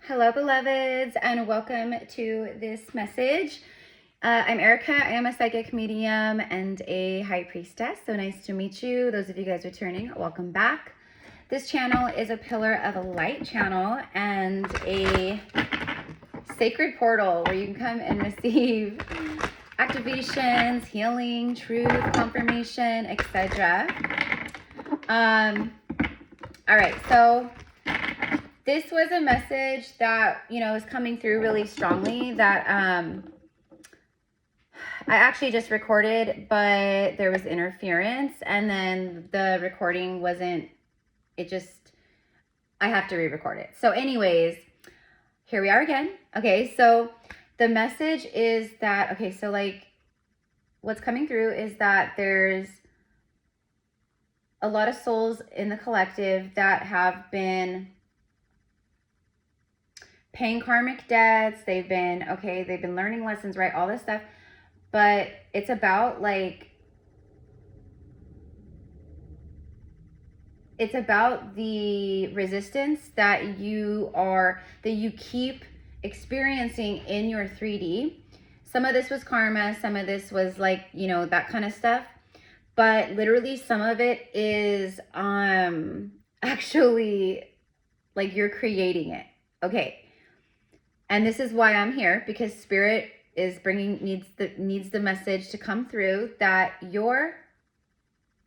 Hello, beloveds, and welcome to this message. I'm Erica. I am a psychic medium and a high priestess. So nice to meet you. Those of you guys returning, welcome back. This channel is a pillar of a light channel and a sacred portal where you can come and receive activations, healing, truth, confirmation, etc. All right, so this was a message that, is coming through really strongly that I actually just recorded, but there was interference, and then the recording wasn't, I have to re-record it. So anyways, here we are again. Okay, so the message is that, what's coming through is that there's a lot of souls in the collective that have been paying karmic debts. They've been learning lessons, right? All this stuff. But it's about the resistance that you keep experiencing in your 3D. Some of this was karma, some of this was that kind of stuff. But literally some of it is actually you're creating it. Okay. And this is why I'm here, because Spirit is needs the message to come through that you're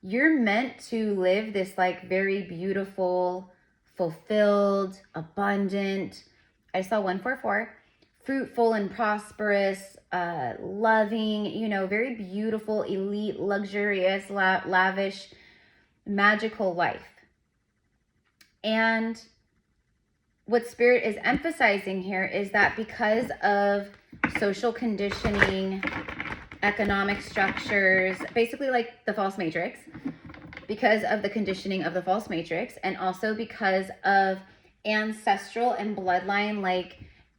meant to live this very beautiful, fulfilled, abundant, I saw 144, fruitful and prosperous, loving, very beautiful, elite, luxurious, lavish, magical life. And what Spirit is emphasizing here is that because of social conditioning, economic structures, basically like the false matrix, because of the conditioning of the false matrix, and also because of ancestral and bloodline,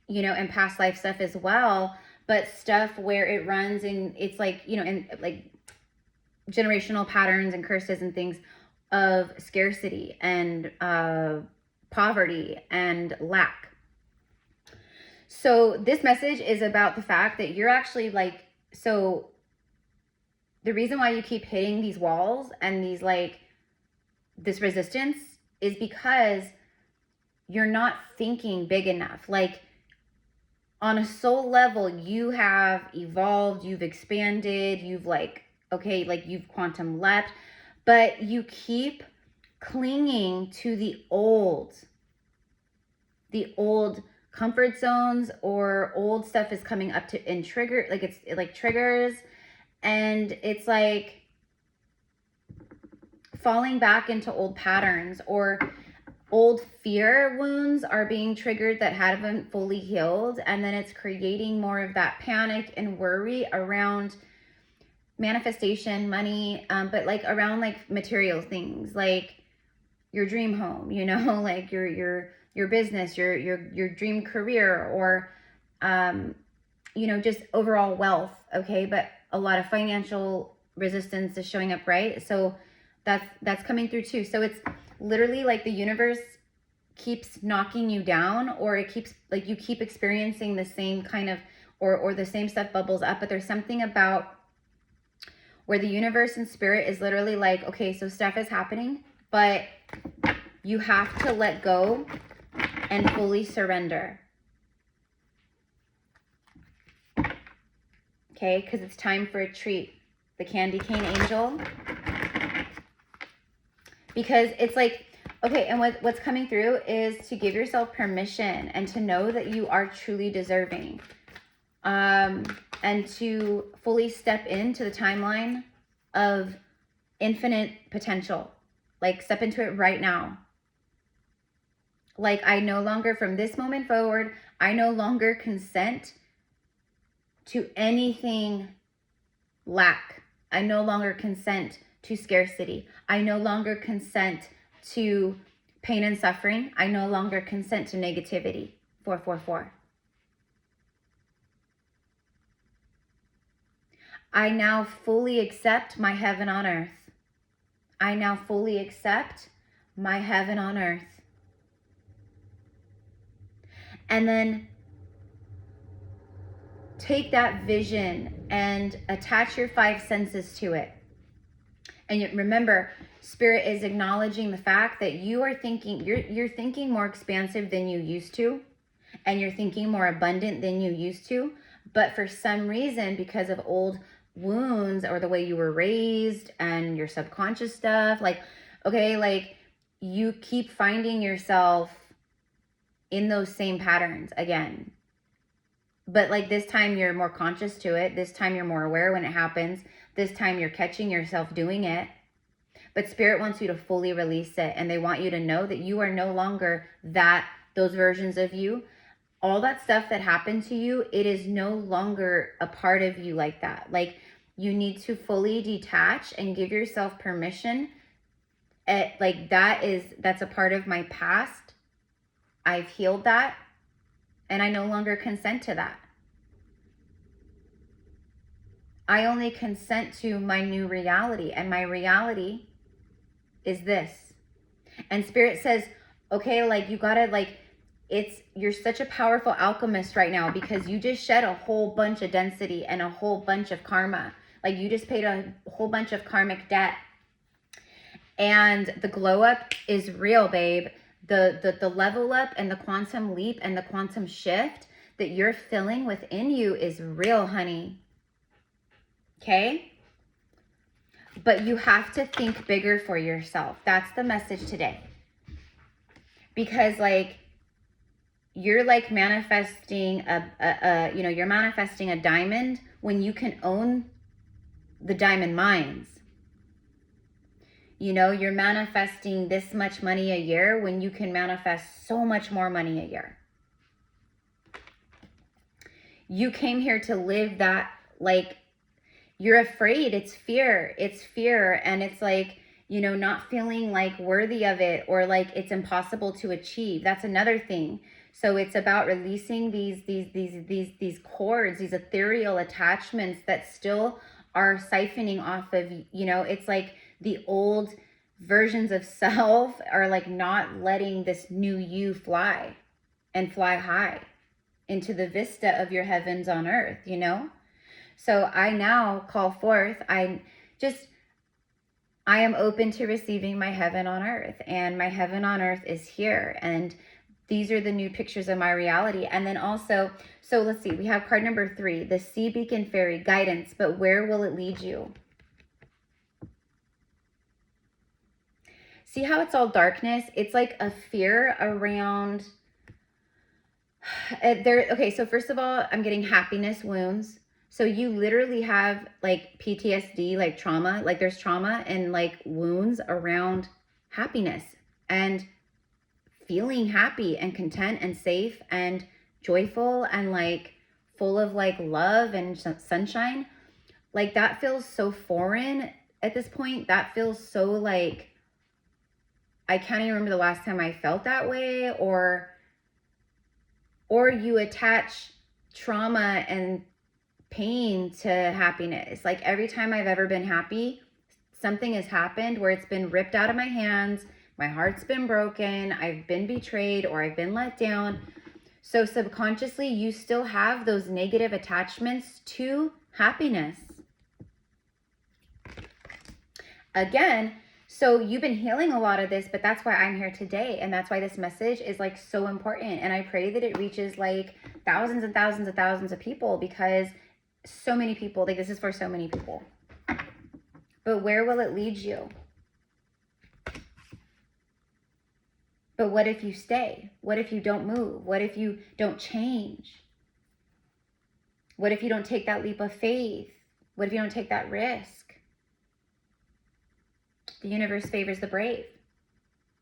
and past life stuff as well, but stuff where it runs in, it's in generational patterns and curses and things of scarcity and poverty and lack. So this message is about the fact that you're actually the reason why you keep hitting these walls and these this resistance is because you're not thinking big enough. On a soul level, you have evolved, you've expanded, you've you've quantum leapt, but you keep clinging to the old comfort zones, or old stuff is coming up to and trigger, it's triggers, and it's falling back into old patterns, or old fear wounds are being triggered that haven't fully healed, and then it's creating more of that panic and worry around manifestation, money, but around material things, your dream home, your business, your dream career, or just overall wealth. Okay, but a lot of financial resistance is showing up, right? So that's coming through too. So it's literally the universe keeps knocking you down, or it keeps you keep experiencing the same kind of, or the same stuff bubbles up. But there's something about where the universe and Spirit is literally okay, so stuff is happening, but you have to let go and fully surrender. Okay, because it's time for a treat. The candy cane angel. Because it's okay, and what's coming through is to give yourself permission and to know that you are truly deserving. And to fully step into the timeline of infinite potential. Step into it right now. I no longer, from this moment forward, I no longer consent to anything lack. I no longer consent to scarcity. I no longer consent to pain and suffering. I no longer consent to negativity. 444. I now fully accept my heaven on earth. I now fully accept my heaven on earth. And then take that vision and attach your 5 senses to it. And remember, Spirit is acknowledging the fact that you are thinking, you're thinking more expansive than you used to, and you're thinking more abundant than you used to. But for some reason, because of old wounds or the way you were raised and your subconscious stuff, like, okay, like you keep finding yourself in those same patterns again. But like this time you're more conscious to it. This time you're more aware when it happens. This time you're catching yourself doing it. But Spirit wants you to fully release it. And they want you to know that you are no longer those versions of you. All that stuff that happened to you, it is no longer a part of you like that. Like you need to fully detach and give yourself permission. Like that's a part of my past. I've healed that. And I no longer consent to that. I only consent to my new reality. And my reality is this. And Spirit says, okay, like you gotta like, you're such a powerful alchemist right now because you just shed a whole bunch of density and a whole bunch of karma. Like you just paid a whole bunch of karmic debt. And the glow up is real, babe. The level up and the quantum leap and the quantum shift that you're feeling within you is real, honey. Okay? But you have to think bigger for yourself. That's the message today. Because like, you're like manifesting you're manifesting a diamond when you can own the diamond mines. You know, you're manifesting this much money a year when you can manifest so much more money a year. You came here to live that, like, you're afraid. It's fear. It's fear. And it's like, you know, not feeling like worthy of it or like it's impossible to achieve. That's another thing. So it's about releasing these cords, these ethereal attachments that still are siphoning off of, you know, it's like the old versions of self are like not letting this new you fly and fly high into the vista of your heavens on earth, you know? So I now call forth, I am open to receiving my heaven on earth, and my heaven on earth is here. And these are the new pictures of my reality. And then also, so let's see, we have card number 3, the Sea Beacon Fairy, guidance, but where will it lead you? See how it's all darkness? It's like a fear around there. Okay, so first of all, I'm getting happiness wounds. So you literally have like PTSD, like trauma, like there's trauma and like wounds around happiness and feeling happy and content and safe and joyful and like full of like love and sunshine. Like that feels so foreign at this point. That feels so like, I can't even remember the last time I felt that way. Or you attach trauma and pain to happiness. Like every time I've ever been happy, something has happened where it's been ripped out of my hands. My heart's been broken. I've been betrayed or I've been let down. So subconsciously, you still have those negative attachments to happiness. Again, so you've been healing a lot of this, but that's why I'm here today. And that's why this message is like so important. And I pray that it reaches like thousands and thousands and thousands of people, because so many people, like this is for so many people. But where will it lead you? But what if you stay? What if you don't move? What if you don't change? What if you don't take that leap of faith? What if you don't take that risk? The universe favors the brave.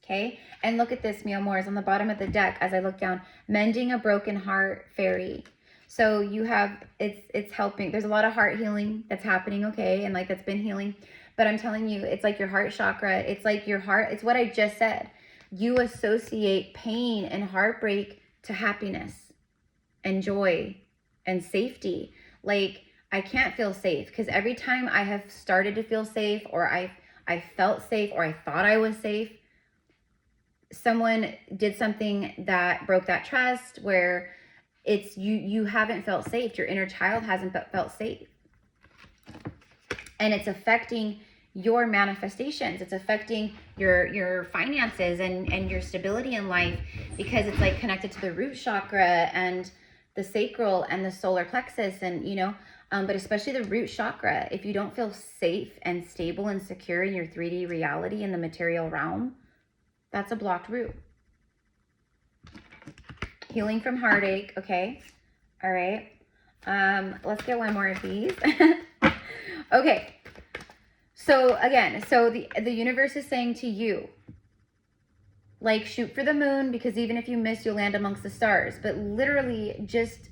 Okay? And look at this, Mio Moores, on the bottom of the deck as I look down. Mending a broken heart, fairy. So you have, it's helping. There's a lot of heart healing that's happening, okay? And like that's been healing. But I'm telling you, it's like your heart chakra. It's like your heart. It's what I just said. You associate pain and heartbreak to happiness and joy and safety. Like, I can't feel safe because every time I have started to feel safe, or I felt safe, or I thought I was safe, someone did something that broke that trust, where it's you haven't felt safe. Your inner child hasn't felt safe. And it's affecting your manifestations. It's affecting your finances and your stability in life, because it's like connected to the root chakra and the sacral and the solar plexus, and but especially the root chakra. If you don't feel safe and stable and secure in your 3D reality in the material realm, that's a blocked root. Healing from heartache. Okay. All right. Let's get one more of these. Okay. So again, the universe is saying to you, like, shoot for the moon, because even if you miss, you'll land amongst the stars. But literally just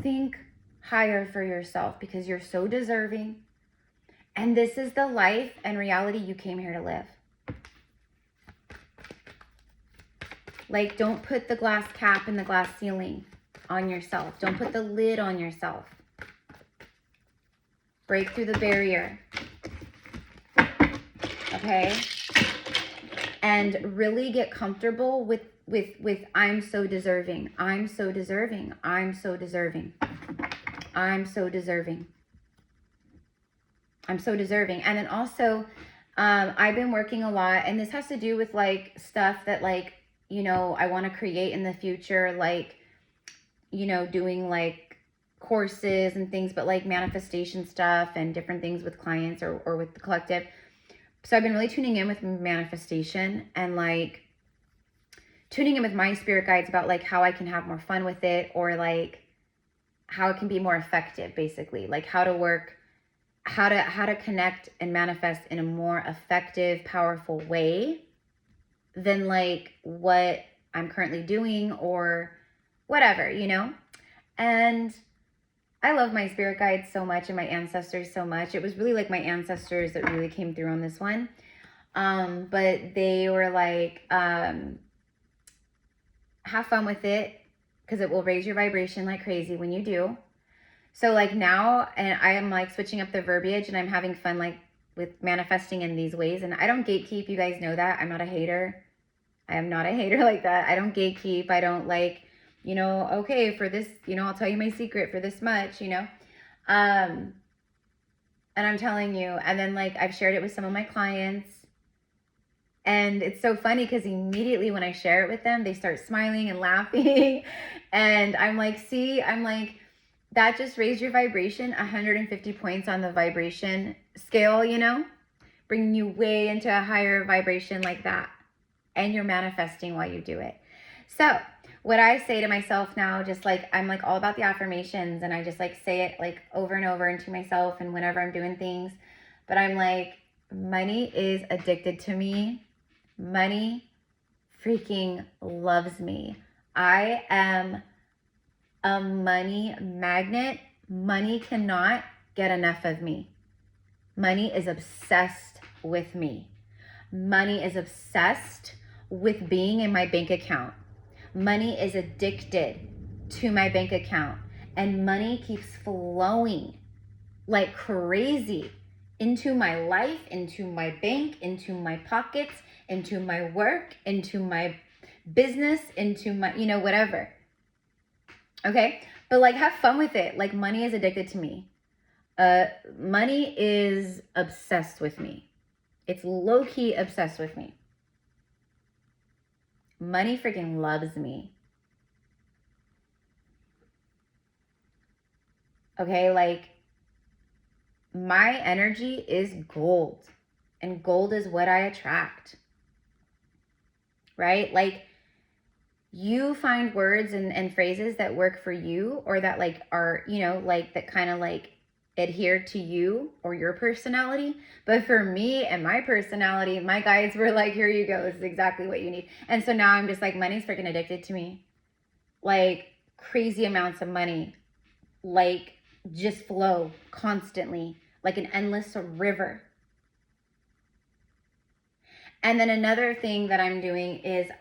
think higher for yourself, because you're so deserving. And this is the life and reality you came here to live. Like, don't put the glass cap and the glass ceiling on yourself. Don't put the lid on yourself. Break through the barrier. Okay? And really get comfortable with I'm so deserving. I'm so deserving. I'm so deserving. I'm so deserving. I'm so deserving. And then also, I've been working a lot, and this has to do with like stuff that like, I want to create in the future, like, doing like courses and things, but like manifestation stuff and different things with clients or with the collective. So I've been really tuning in with manifestation and like tuning in with my spirit guides about like how I can have more fun with it, or like how it can be more effective, basically, like how to work, how to connect and manifest in a more effective, powerful way than like what I'm currently doing or whatever, And I love my spirit guides so much and my ancestors so much. It was really like my ancestors that really came through on this one. But they were like, have fun with it, because it will raise your vibration like crazy when you do. So like now, and I am like switching up the verbiage, and I'm having fun like with manifesting in these ways. And I don't gatekeep. You guys know that. I'm not a hater. I am not a hater like that. I don't gatekeep. I don't like, okay, for this, I'll tell you my secret for this much, and I'm telling you. And then like I've shared it with some of my clients, and it's so funny because immediately when I share it with them, they start smiling and laughing. And I'm like, see, that just raised your vibration 150 points on the vibration scale, bringing you way into a higher vibration like that. And you're manifesting while you do it. So what I say to myself now, just like, I'm like all about the affirmations, and I just like say it like over and over into myself and whenever I'm doing things. But I'm like, money is addicted to me. Money freaking loves me. I am a money magnet. Money cannot get enough of me. Money is obsessed with me. Money is obsessed with being in my bank account. Money is addicted to my bank account, and money keeps flowing like crazy into my life, into my bank, into my pockets, into my work, into my business, into my, whatever. Okay. But like, have fun with it. Like, money is addicted to me. Money is obsessed with me. It's low-key obsessed with me. Money freaking loves me. Okay, like, my energy is gold, and gold is what I attract. Right? Like, you find words and phrases that work for you, or that like are, like that kind of like adhere to you or your personality. But for me and my personality, my guides were like, here you go, this is exactly what you need. And so now I'm just like, money's freaking addicted to me. Like, crazy amounts of money, like, just flow constantly like an endless river. And then another thing that I'm doing is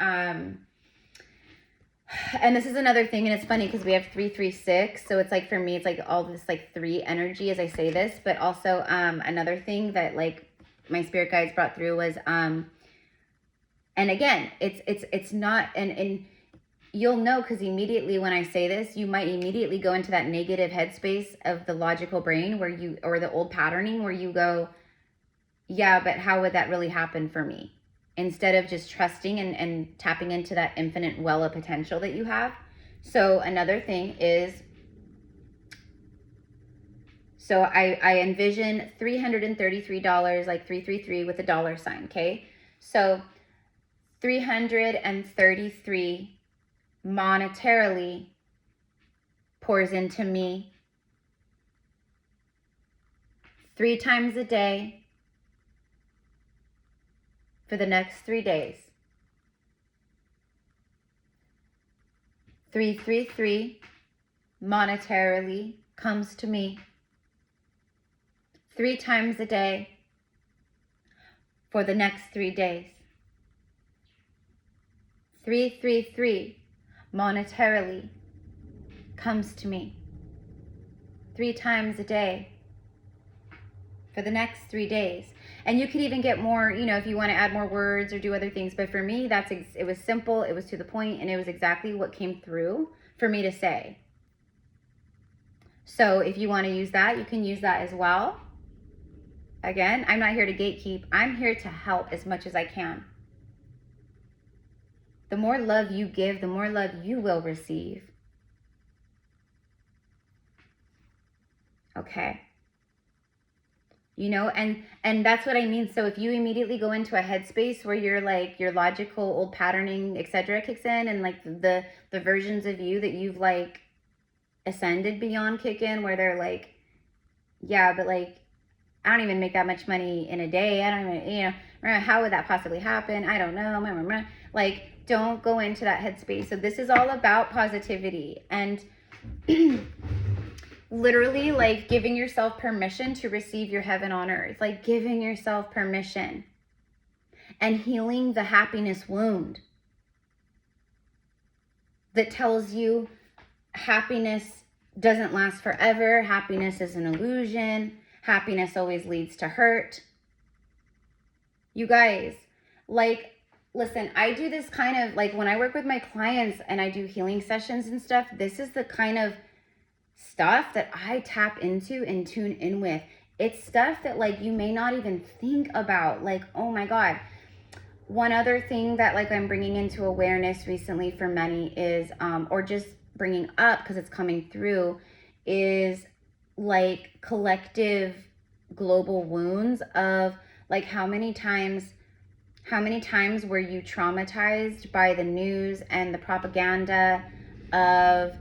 and this is another thing, and it's funny because we have 336, so it's like, for me, it's like all this like 3 energy as I say this. But also another thing that like my spirit guides brought through was and And again, it's not, and you'll know, because immediately when I say this, you might immediately go into that negative headspace of the logical brain where you, or the old patterning where you go, yeah, but how would that really happen for me? Instead of just trusting and tapping into that infinite well of potential that you have. So another thing is, so I envision $333, like 333 with a dollar sign, okay? So 333 monetarily pours into me 3 times a day for the next 3 days. 333 monetarily comes to me 3 times a day for the next 3 days. 333 monetarily comes to me 3 times a day for the next 3 days. And you could even get more, you know, if you want to add more words or do other things. But for me, it was simple, it was to the point, and it was exactly what came through for me to say. So if you want to use that, you can use that as well. Again, I'm not here to gatekeep. I'm here to help as much as I can. The more love you give, the more love you will receive. Okay. You know, and that's what I mean. So if you immediately go into a headspace where you're like, your logical old patterning, etc. kicks in, and like the versions of you that you've like ascended beyond kick in, where they're like, yeah, but like, I don't even make that much money in a day. I don't even, you know, how would that possibly happen? I don't know. Like, don't go into that headspace. So this is all about positivity and literally like giving yourself permission to receive your heaven on earth, like giving yourself permission and healing the happiness wound that tells you happiness doesn't last forever. Happiness is an illusion. Happiness always leads to hurt. You guys, like, listen, I do this kind of, like, when I work with my clients and I do healing sessions and stuff, this is the kind of stuff that I tap into and tune in with. It's stuff that, like, you may not even think about. Like, oh my God. One other thing that, like, I'm bringing into awareness recently for many is, or just bringing up because it's coming through, is like collective global wounds of like how many times were you traumatized by the news and the propaganda of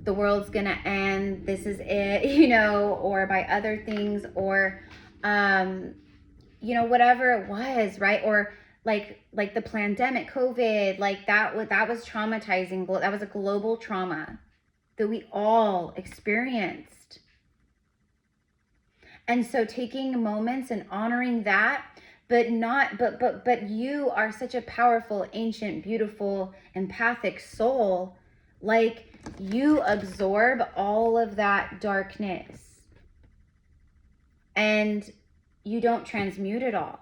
the world's gonna end, this is it, you know, or by other things, or you know, whatever it was, right? Or like the pandemic, COVID, like that was traumatizing. That was a global trauma that we all experienced. And so taking moments and honoring that, but you are such a powerful, ancient, beautiful, empathic soul. Like, you absorb all of that darkness and you don't transmute it all.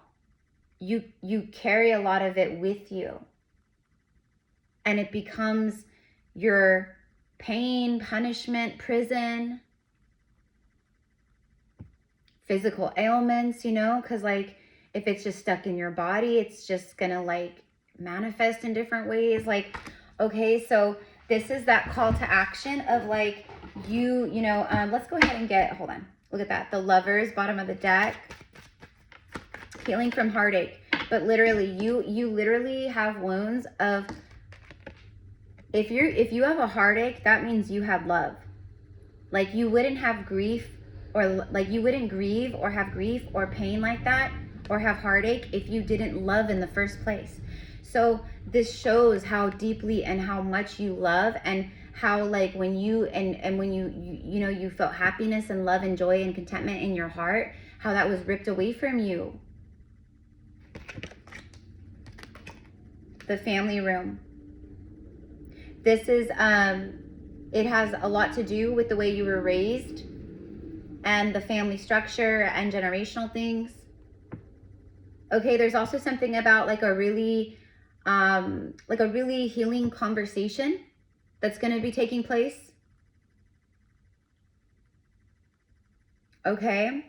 You carry a lot of it with you, and it becomes your pain, punishment, prison, physical ailments, you know, because like if it's just stuck in your body, it's just gonna like manifest in different ways. Like, okay, so this is that call to action of like, you know, let's go ahead and hold on, look at that, the Lovers, bottom of the deck, healing from heartache. But literally, you literally have wounds of, if you have a heartache, that means you had love. Like, you wouldn't have grief, or like you wouldn't grieve or have grief or pain like that or have heartache if you didn't love in the first place. So this shows how deeply and how much you love, and how like when you and when you know, you felt happiness and love and joy and contentment in your heart, how that was ripped away from you. The family room. This is it has a lot to do with the way you were raised and the family structure and generational things. Okay, there's also something about like a really like a really healing conversation that's going to be taking place. Okay.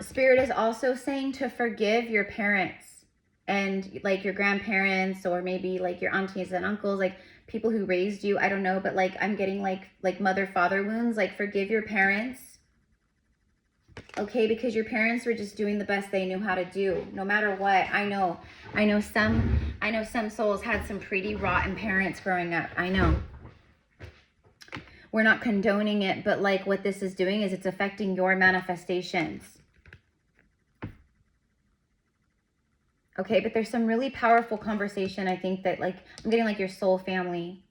Spirit is also saying to forgive your parents and like your grandparents, or maybe like your aunties and uncles, like people who raised you. I don't know, but like I'm getting like mother father wounds. Like forgive your parents. Okay, because your parents were just doing the best they knew how to do, no matter what. I know some souls had some pretty rotten parents growing up. I know. We're not condoning it, but like what this is doing is it's affecting your manifestations. Okay, but there's some really powerful conversation. I think that like I'm getting like your soul family.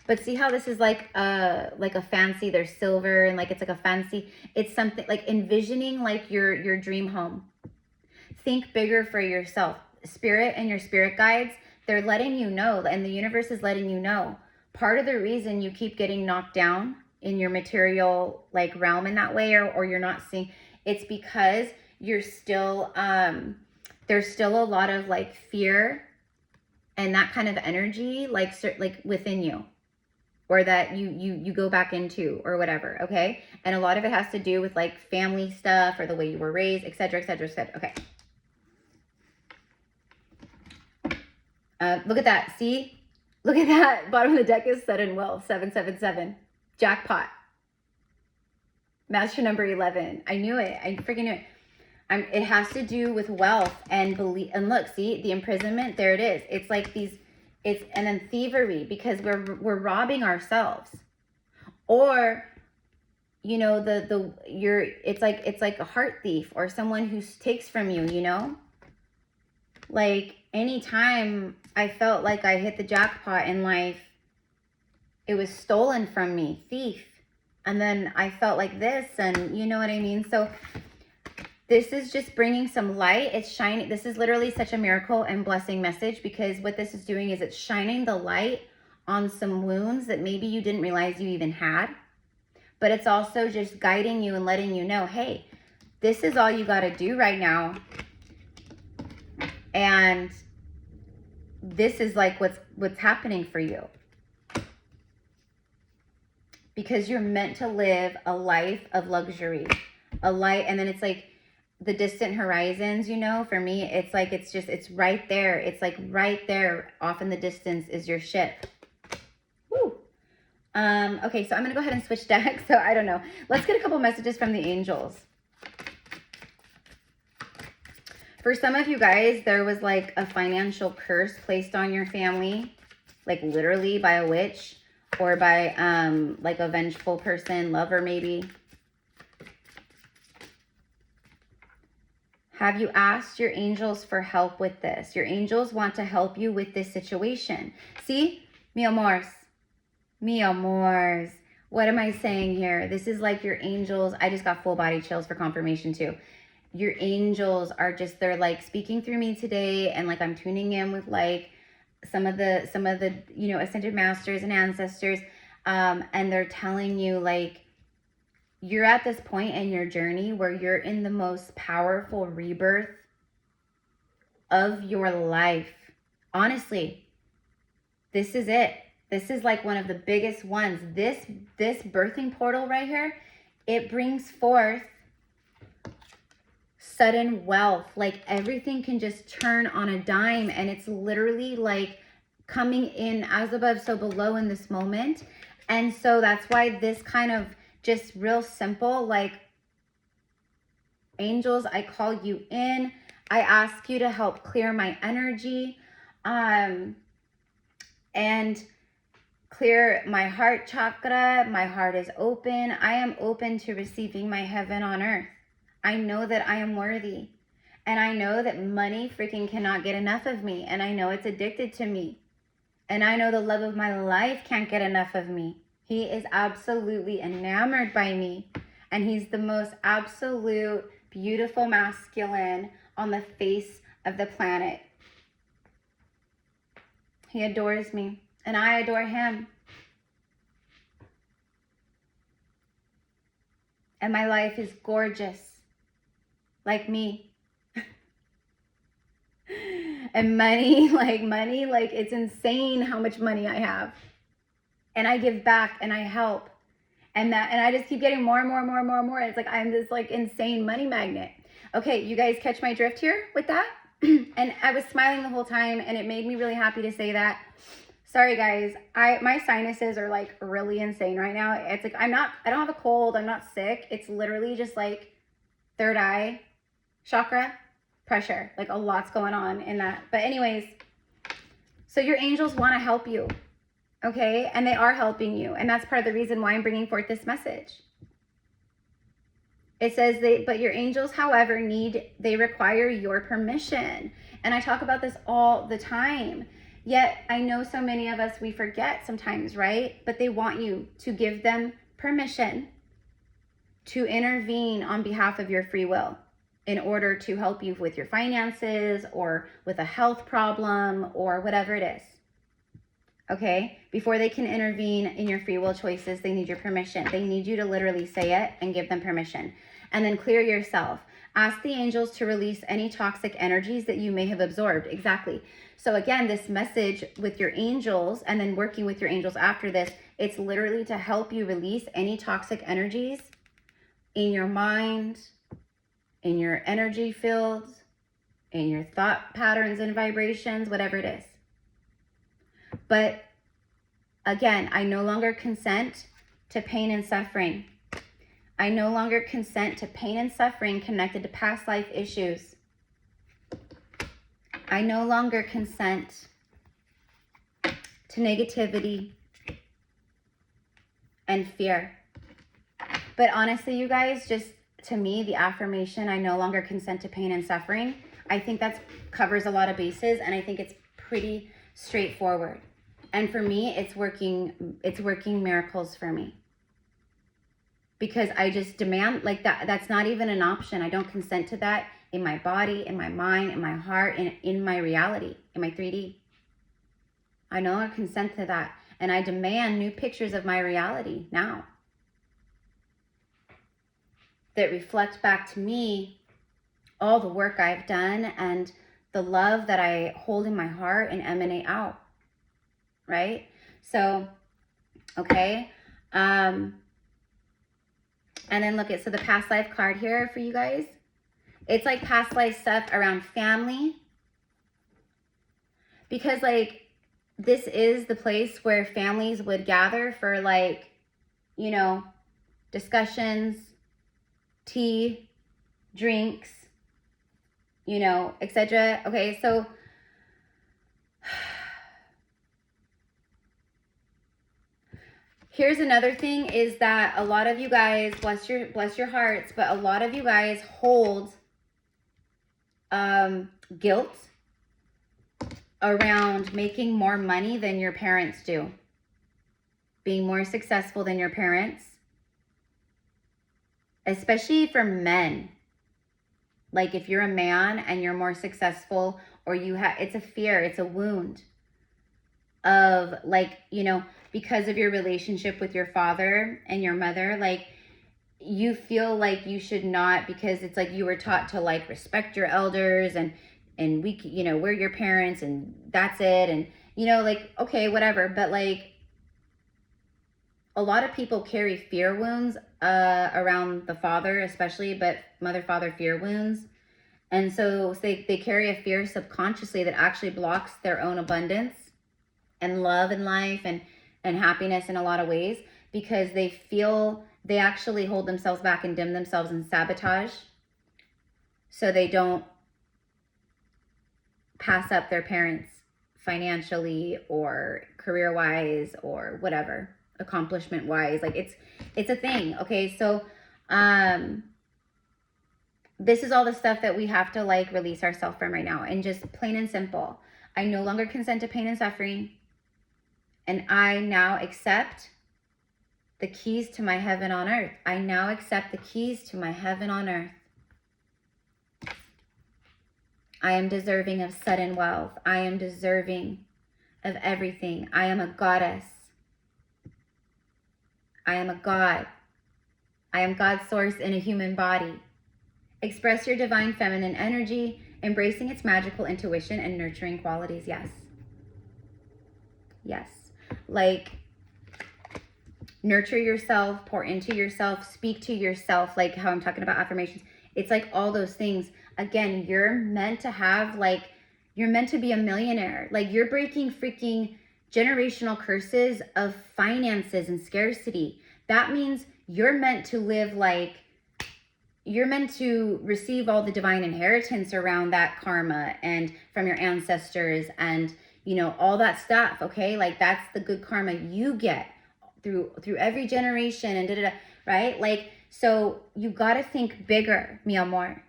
But see how this is like a fancy, there's silver and like it's like a fancy, it's something like envisioning like your dream home. Think bigger for yourself. Spirit and your spirit guides, they're letting you know, and the universe is letting you know, part of the reason you keep getting knocked down in your material like realm in that way, or you're not seeing, it's because you're still there's still a lot of like fear and that kind of energy like within you, or that you go back into, or whatever. Okay, and a lot of it has to do with like family stuff or the way you were raised, etc., etc., etc. Okay. Look at that. See, look at that. Bottom of the deck is sudden wealth, 777, jackpot, master number 11. I knew it. I freaking knew it. It has to do with wealth and belief. And look, see the imprisonment. There it is. It's like these. It's, and then thievery, because we're robbing ourselves, or you know it's like a heart thief, or someone who takes from you. You know, like anytime I felt like I hit the jackpot in life, it was stolen from me, thief, and then I felt like this, and you know what I mean. So this is just bringing some light. It's shining. This is literally such a miracle and blessing message, because what this is doing is it's shining the light on some wounds that maybe you didn't realize you even had. But it's also just guiding you and letting you know, hey, this is all you got to do right now. And this is like what's happening for you. Because you're meant to live a life of luxury, a light, and then it's like the distant horizons, you know, for me, it's like, it's right there. It's like right there off in the distance is your ship. Woo. Okay, so I'm going to go ahead and switch decks. So I don't know. Let's get a couple messages from the angels. For some of you guys, there was like a financial curse placed on your family, like literally by a witch, or by like a vengeful person, lover maybe. Have you asked your angels for help with this? Your angels want to help you with this situation. See? Mi amors. Mi amors. What am I saying here? This is like your angels. I just got full body chills for confirmation too. Your angels are just, they're like speaking through me today, and like I'm tuning in with like some of the you know, ascended masters and ancestors, and they're telling you like, you're at this point in your journey where you're in the most powerful rebirth of your life. Honestly, this is it. This is like one of the biggest ones. This birthing portal right here, it brings forth sudden wealth. Like everything can just turn on a dime, and it's literally like coming in as above, so below in this moment. And so that's why this kind of just real simple, like, angels, I call you in. I ask you to help clear my energy, and clear my heart chakra. My heart is open. I am open to receiving my heaven on earth. I know that I am worthy, and I know that money freaking cannot get enough of me, and I know it's addicted to me, and I know the love of my life can't get enough of me. He is absolutely enamored by me, and he's the most absolute beautiful masculine on the face of the planet. He adores me, and I adore him. And my life is gorgeous, like me. And money, like it's insane how much money I have. And I give back and I help. And I just keep getting more and more and more and more and more. It's like I'm this like insane money magnet. Okay, you guys catch my drift here with that? And I was smiling the whole time, and it made me really happy to say that. Sorry guys, my sinuses are like really insane right now. It's like I don't have a cold, I'm not sick. It's literally just like third eye chakra pressure. Like a lot's going on in that. But anyways, so your angels want to help you. Okay, and they are helping you, and that's part of the reason why I'm bringing forth this message. It says but your angels, however, they require your permission. And I talk about this all the time. Yet I know so many of us, we forget sometimes, right? But they want you to give them permission to intervene on behalf of your free will in order to help you with your finances or with a health problem or whatever it is. Okay, before they can intervene in your free will choices, they need your permission. They need you to literally say it and give them permission. And then clear yourself. Ask the angels to release any toxic energies that you may have absorbed. Exactly. So again, this message with your angels and then working with your angels after this, it's literally to help you release any toxic energies in your mind, in your energy fields, in your thought patterns and vibrations, whatever it is. But again, I no longer consent to pain and suffering. I no longer consent to pain and suffering connected to past life issues. I no longer consent to negativity and fear. But honestly, you guys, just to me, the affirmation, I no longer consent to pain and suffering, I think that covers a lot of bases, and I think it's pretty straightforward. And for me, it's working miracles for me. Because I just demand, like that's not even an option. I don't consent to that in my body, in my mind, in my heart, in my reality, in my 3D. I no longer consent to that. And I demand new pictures of my reality now that reflect back to me all the work I've done and the love that I hold in my heart and emanate out. Right? So, okay. And then look at, so the past life card here for you guys. It's like past life stuff around family. Because like, this is the place where families would gather for like, you know, discussions, tea, drinks, you know, etc. Okay, so here's another thing is that a lot of you guys, bless your hearts, but a lot of you guys hold guilt around making more money than your parents do, being more successful than your parents, especially for men. Like if you're a man and you're more successful, or you have, it's a fear, it's a wound of like, you know, because of your relationship with your father and your mother, like you feel like you should not, because it's like you were taught to like respect your elders and we, you know, we're your parents and that's it. And, you know, like, okay, whatever. But like a lot of people carry fear wounds around the father, especially, but mother, father fear wounds. And so they carry a fear subconsciously that actually blocks their own abundance and love in life and happiness in a lot of ways, because they feel they actually hold themselves back and dim themselves and sabotage so they don't pass up their parents financially or career-wise or whatever, accomplishment-wise. Like it's a thing. Okay, so this is all the stuff that we have to like release ourselves from right now. And just plain and simple, I no longer consent to pain and suffering. And I now accept the keys to my heaven on earth. I now accept the keys to my heaven on earth. I am deserving of sudden wealth. I am deserving of everything. I am a goddess. I am a god. I am God's source in a human body. Express your divine feminine energy Embracing its magical intuition and nurturing qualities. Yes. Yes. Like, nurture yourself, pour into yourself, speak to yourself, like how I'm talking about affirmations. It's like all those things. Again, you're meant to have, like, you're meant to be a millionaire. Like, you're breaking freaking generational curses of finances and scarcity. That means you're meant to live like, you're meant to receive all the divine inheritance around that karma and from your ancestors and, you know, all that stuff, okay? Like, that's the good karma you get through every generation and da-da-da, right? Like, so you got to think bigger, mi amor.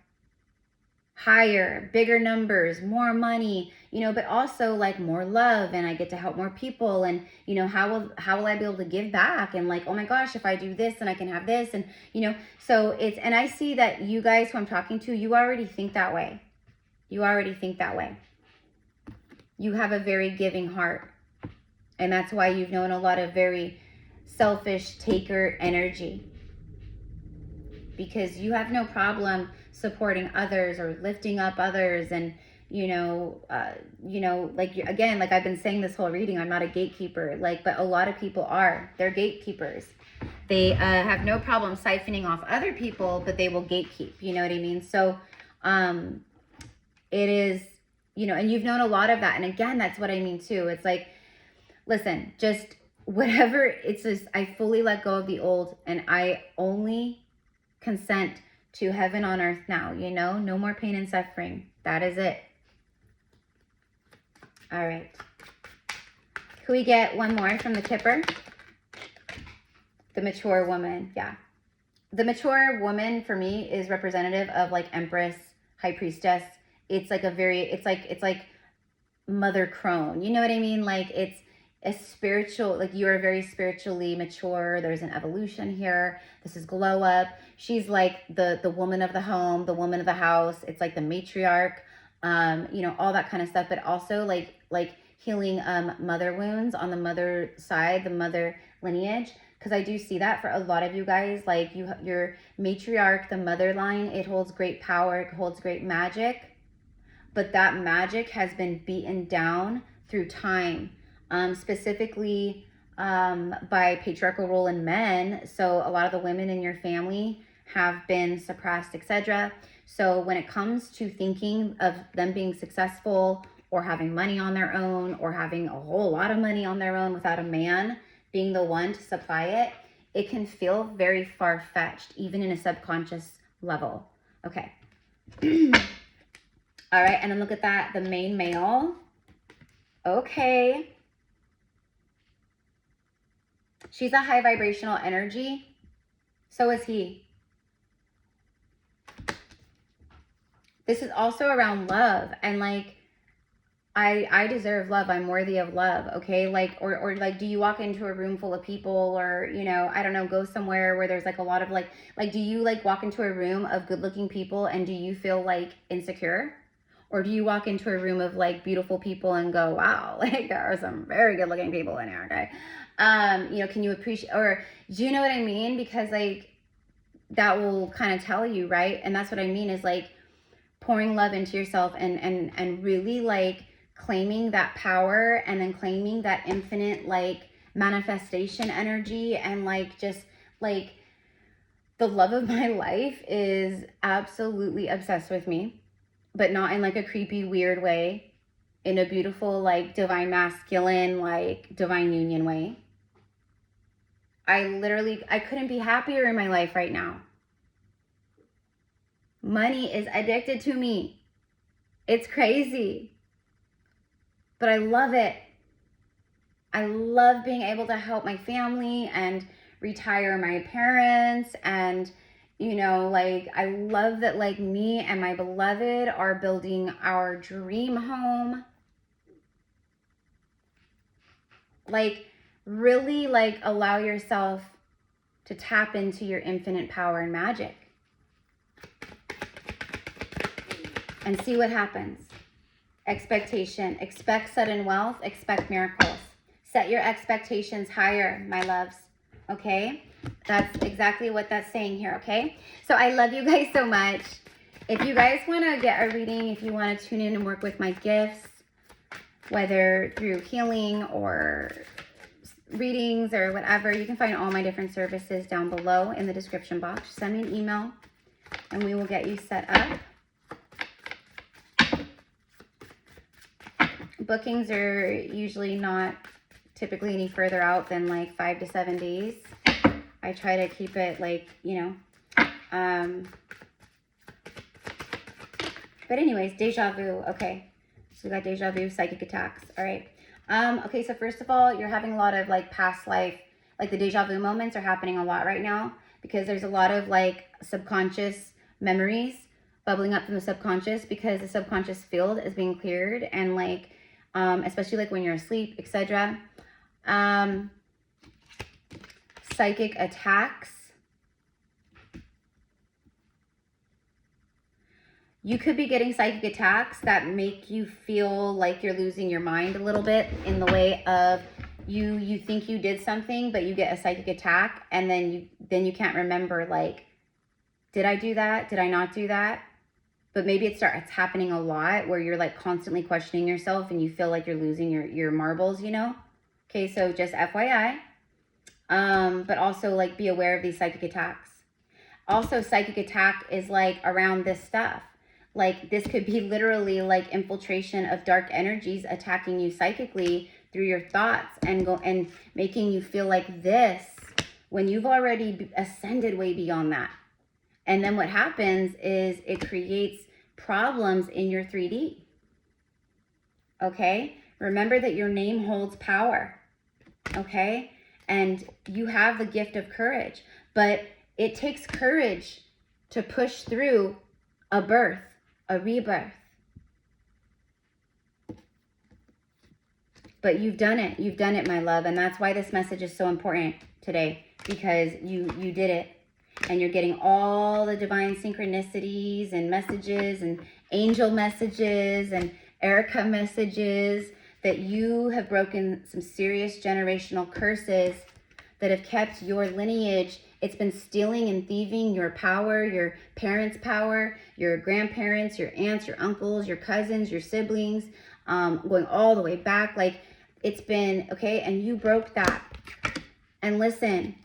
Higher, bigger numbers, more money, you know, but also like more love, and I get to help more people, and, you know, how will I be able to give back, and like, oh my gosh, if I do this, then I can have this, and, you know, so it's, and I see that you guys who I'm talking to, you already think that way. You already think that way. You have a very giving heart, and that's why you've known a lot of very selfish taker energy, because you have no problem supporting others or lifting up others, and you know, like, again, like I've been saying this whole reading, I'm not a gatekeeper, like, but a lot of people are. They're gatekeepers. They have no problem siphoning off other people, but they will gatekeep. You know what I mean? So, it is, you know, and you've known a lot of that, and again, that's what I mean too. It's like, listen, just whatever. It's just, I fully let go of the old, and I only consent to heaven on earth now, you know, no more pain and suffering. That is it. All right. Can we get one more from the Kipper? The mature woman. Yeah. The mature woman for me is representative of like Empress, High Priestess. It's like a very, it's like Mother Crone. You know what I mean? Like, it's a spiritual, like, you are very spiritually mature. There's an evolution here. This is glow up. She's like the woman of the home, the woman of the house. It's like the matriarch, you know, all that kind of stuff, but also like healing mother wounds on the mother side, the mother lineage. Because I do see that for a lot of you guys, like your matriarch, the mother line, it holds great power, it holds great magic, but that magic has been beaten down through time. Specifically by patriarchal rule in men. So a lot of the women in your family have been suppressed, etc. So when it comes to thinking of them being successful or having money on their own or having a whole lot of money on their own without a man being the one to supply it, it can feel very far-fetched, even in a subconscious level. Okay. All right, and then look at that, the main male. Okay. She's a high vibrational energy. So is he. This is also around love. And like, I deserve love. I'm worthy of love. Okay. Like, or like, do you walk into a room full of people, or, you know, I don't know, go somewhere where there's like a lot of like, do you like walk into a room of good looking people and do you feel like insecure? Or do you walk into a room of like beautiful people and go, wow, like there are some very good looking people in here, okay? You know, can you appreciate, or do you know what I mean? Because like, that will kind of tell you, right? And that's what I mean is like pouring love into yourself and really like claiming that power, and then claiming that infinite like manifestation energy, and like just like the love of my life is absolutely obsessed with me. But not in like a creepy, weird way, in a beautiful, like divine masculine, like divine union way. I couldn't be happier in my life right now. Money is addicted to me. It's crazy. But I love it. I love being able to help my family and retire my parents, and you know, like, I love that, like, me and my beloved are building our dream home. Like, really, like, allow yourself to tap into your infinite power and magic. And see what happens. Expectation. Expect sudden wealth. Expect miracles. Set your expectations higher, my loves. Okay? That's exactly what that's saying here, okay? So I love you guys so much. If you guys want to get a reading, if you want to tune in and work with my gifts, whether through healing or readings or whatever, you can find all my different services down below in the description box. Send me an email and we will get you set up. Bookings are usually not typically any further out than like 5 to 7 days. I try to keep it like, you know, but anyways, deja vu. Okay, so we got deja vu, psychic attacks. All right. Okay, so first of all, you're having a lot of like past life, like the deja vu moments are happening a lot right now because there's a lot of like subconscious memories bubbling up from the subconscious because the subconscious field is being cleared, and like especially like when you're asleep, etc. Psychic attacks. You could be getting psychic attacks that make you feel like you're losing your mind a little bit, in the way of you think you did something, but you get a psychic attack, and then you can't remember, like, did I do that? Did I not do that? But maybe it's happening a lot where you're like constantly questioning yourself and you feel like you're losing your marbles, you know? Okay, so just FYI. But also like be aware of these psychic attacks. Also, psychic attack is like around this stuff. Like this could be literally like infiltration of dark energies attacking you psychically through your thoughts and making you feel like this when you've already ascended way beyond that. And then what happens is it creates problems in your 3D. Okay? Remember that your name holds power. Okay? And you have the gift of courage. But it takes courage to push through a birth, a rebirth. But you've done it. You've done it, my love. And that's why this message is so important today. Because you did it. And you're getting all the divine synchronicities and messages and angel messages and Erica messages that you have broken some serious generational curses that have kept your lineage. It's been stealing and thieving your power, your parents' power, your grandparents, your aunts, your uncles, your cousins, your siblings, going all the way back. Like it's been, okay, and you broke that. And listen,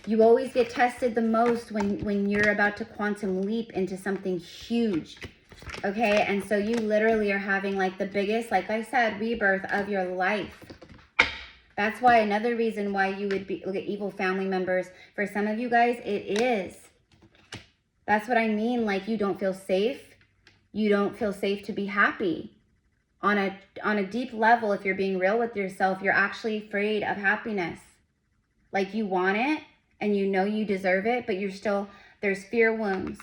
you always get tested the most when you're about to quantum leap into something huge, okay? And so you literally are having like the biggest, like I said, rebirth of your life. That's why another reason why you would look at evil family members. For some of you guys, it is. That's what I mean. Like you don't feel safe. You don't feel safe to be happy. On a deep level, if you're being real with yourself, you're actually afraid of happiness. Like you want it. And you know you deserve it, but you're still, there's fear wounds.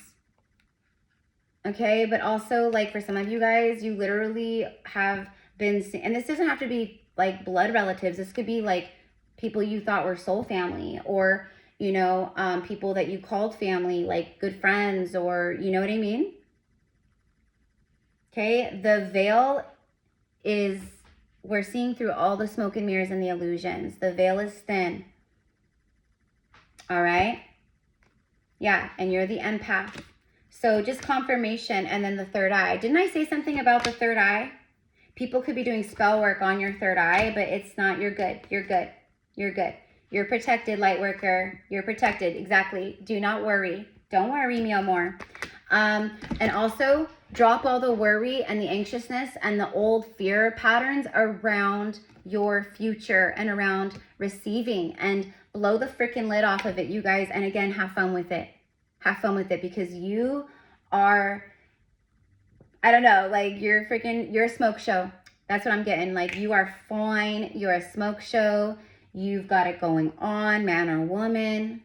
Okay, but also like for some of you guys, you literally have been, and this doesn't have to be like blood relatives. This could be like people you thought were soul family, or, you know, people that you called family, like good friends, or you know what I mean? Okay, the veil is, we're seeing through all the smoke and mirrors and the illusions. The veil is thin. All right. Yeah. And you're the empath. So just confirmation. And then the third eye. Didn't I say something about the third eye? People could be doing spell work on your third eye, but it's not. You're good. You're good. You're good. You're protected, light worker. You're protected. Exactly. Do not worry. Don't worry me no more. And also drop all the worry and the anxiousness and the old fear patterns around your future and around receiving, and blow the freaking lid off of it, you guys. And again, have fun with it. Have fun with it, because you are, I don't know, like you're a smoke show. That's what I'm getting. Like you are fine. You're a smoke show. You've got it going on, man or woman.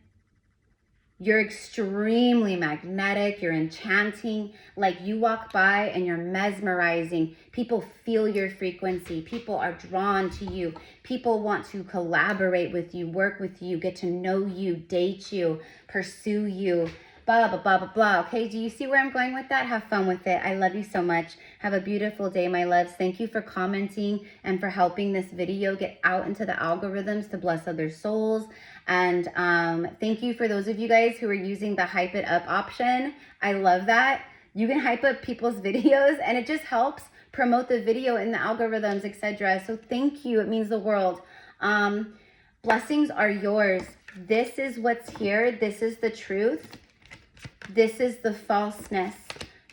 You're extremely magnetic. You're enchanting. Like you walk by and you're mesmerizing. People feel your frequency. People are drawn to you. People want to collaborate with you, work with you, get to know you, date you, pursue you, blah, blah, blah, blah, blah. Okay, do you see where I'm going with that? Have fun with it. I love you so much. Have a beautiful day, my loves. Thank you for commenting and for helping this video get out into the algorithms to bless other souls. And thank you for those of you guys who are using the hype it up option. I love that. You can hype up people's videos and it just helps promote the video in the algorithms, etc. So thank you. It means the world. Blessings are yours. This is what's here. This is the truth. This is the falseness.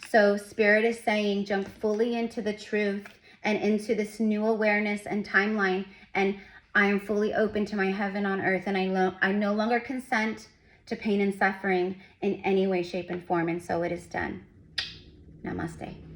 So Spirit is saying, jump fully into the truth and into this new awareness and timeline. And I am fully open to my heaven on earth. And I no longer consent to pain and suffering in any way, shape, and form. And so it is done. Namaste.